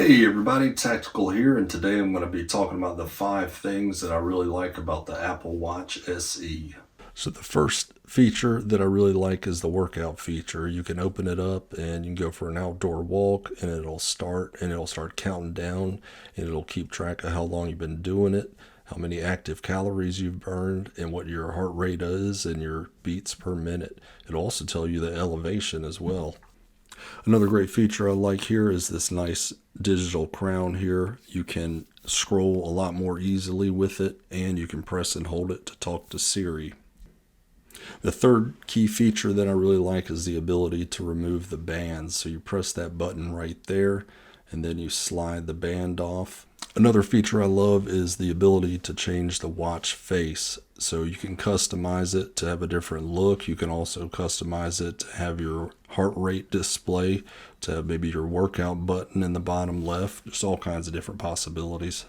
Hey everybody, Tactical here, and today I'm going to be talking about the 5 things that I really like about the Apple Watch SE. So the first feature that I really like is the workout feature. You can open it up and you can go for an outdoor walk and it'll start counting down, and it'll keep track of how long you've been doing it, how many active calories you've burned, and what your heart rate is and your beats per minute. It'll also tell you the elevation as well. Another great feature I like here is this nice digital crown here. You can scroll a lot more easily with it, and you can press and hold it to talk to Siri. The third key feature that I really like is the ability to remove the bands. So you press that button right there, and then you slide the band off. Another feature I love is the ability to change the watch face. So you can customize it to have a different look. You can also customize it to have your heart rate display, to have maybe your workout button in the bottom left. Just all kinds of different possibilities.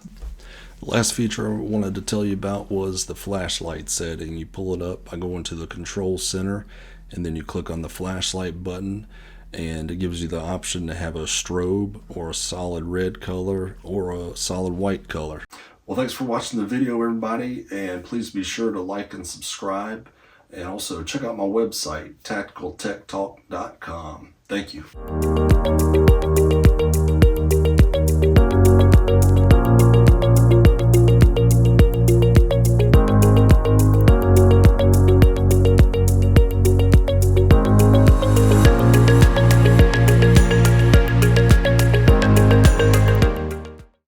The last feature I wanted to tell you about was the flashlight setting. You pull it up by going to the control center, and then you click on the flashlight button, and it gives you the option to have a strobe or a solid red color or a solid white color. Well, thanks for watching the video, everybody, and please be sure to like and subscribe, and also check out my website, tacticaltechtalk.com. Thank you.